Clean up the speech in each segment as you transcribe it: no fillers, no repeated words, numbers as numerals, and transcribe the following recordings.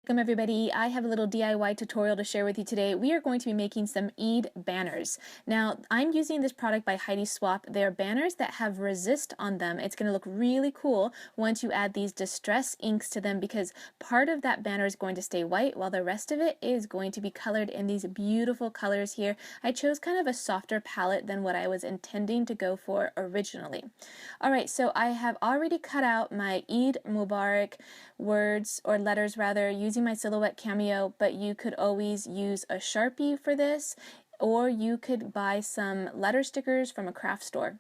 Welcome everybody. I have a little DIY tutorial to share with you today. We are going to be making some Eid banners. Now, I'm using this product by Heidi Swapp. They're banners that have resist on them. It's going to look really cool once you add these distress inks to them because part of that banner is going to stay white while the rest of it is going to be colored in these beautiful colors here. I chose kind of a softer palette than what I was intending to go for originally. Alright, so I have already cut out my Eid Mubarak words or letters rather using my Silhouette Cameo, but you could always use a Sharpie for this, or you could buy some letter stickers from a craft store.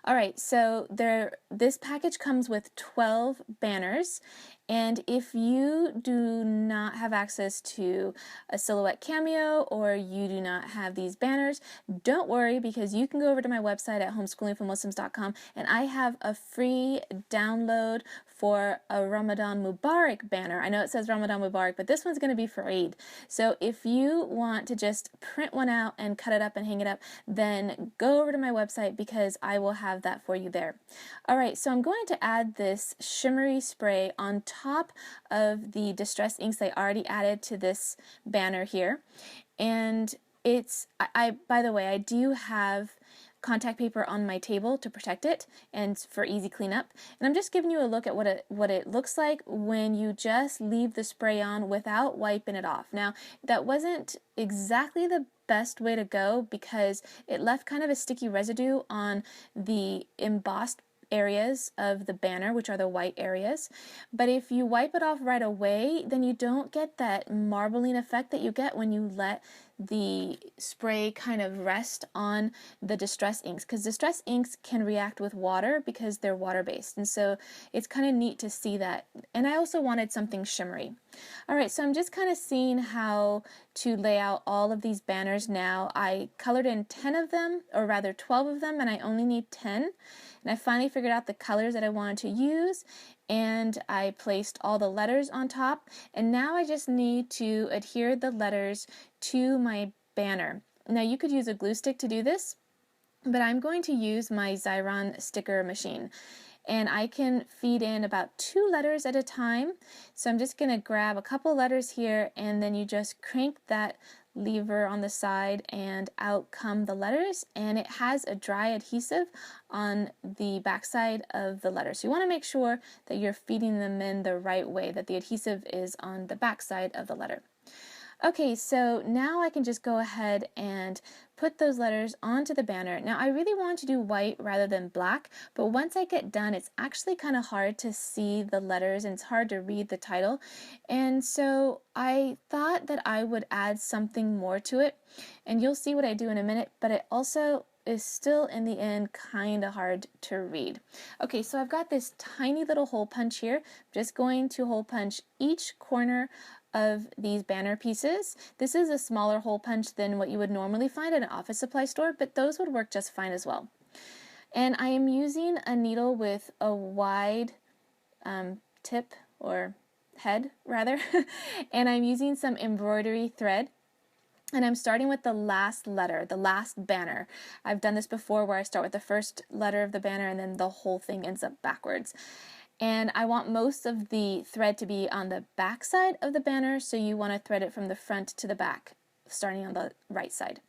Alright, so this package comes with 12 banners, and if you do not have access to a Silhouette Cameo or you do not have these banners, don't worry because you can go over to my website at homeschoolingformuslims.com and I have a free download for a Ramadan Mubarak banner. I know it says Ramadan Mubarak, but this one's going to be for Eid. So if you want to just print one out and cut it up and hang it up, then go over to my website because I will have that for you there. Alright, so I'm going to add this shimmery spray on top of the distress inks I already added to this banner here. And by the way, I do have contact paper on my table to protect it and for easy cleanup. And I'm just giving you a look at what it looks like when you just leave the spray on without wiping it off. Now, that wasn't exactly the best way to go because it left kind of a sticky residue on the embossed areas of the banner, which are the white areas. But if you wipe it off right away, then you don't get that marbling effect that you get when you let the spray kind of rest on the distress inks, because distress inks can react with water because they're water-based, and so it's kind of neat to see that. And I also wanted something shimmery. Alright, so I'm just kind of seeing how to lay out all of these banners now. I colored in 10 of them, or rather 12 of them, and I only need 10. And I finally figured out the colors that I wanted to use, and I placed all the letters on top, and now I just need to adhere the letters to my banner. Now you could use a glue stick to do this, but I'm going to use my Xyron sticker machine. And I can feed in about 2 letters at a time. So I'm just going to grab a couple letters here, and then you just crank that lever on the side and out come the letters, and it has a dry adhesive on the back side of the letter. So you want to make sure that you're feeding them in the right way, that the adhesive is on the back side of the letter. Okay, so now I can just go ahead and put those letters onto the banner. Now I really want to do white rather than black, but once I get done it's actually kind of hard to see the letters and it's hard to read the title, and so I thought that I would add something more to it, and you'll see what I do in a minute, but it also is still in the end kind of hard to read. Okay, so I've got this tiny little hole punch here. I'm just going to hole punch each corner of these banner pieces. This is a smaller hole punch than what you would normally find at an office supply store, but those would work just fine as well. And I am using a needle with a wide tip, or head rather, and I'm using some embroidery thread. And I'm starting with the last letter, the last banner. I've done this before where I start with the first letter of the banner and then the whole thing ends up backwards. And I want most of the thread to be on the back side of the banner, so you want to thread it from the front to the back, starting on the right side.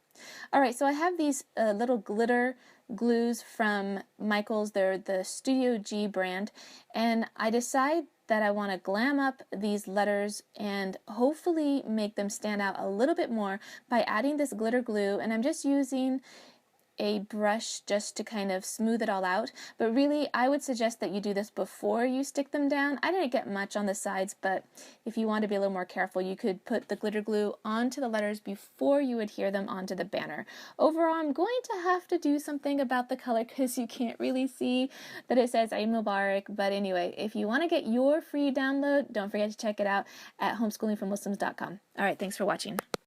Alright, so I have these little glitter glues from Michaels. They're the Studio G brand, and I decide that I want to glam up these letters and hopefully make them stand out a little bit more by adding this glitter glue, and I'm just using a brush just to kind of smooth it all out, but really I would suggest that you do this before you stick them down. I didn't get much on the sides, but if you want to be a little more careful, you could put the glitter glue onto the letters before you adhere them onto the banner. Overall, I'm going to have to do something about the color because you can't really see that it says Eid Mubarak, but anyway, if you want to get your free download, don't forget to check it out at homeschoolingformuslims.com. Alright, thanks for watching.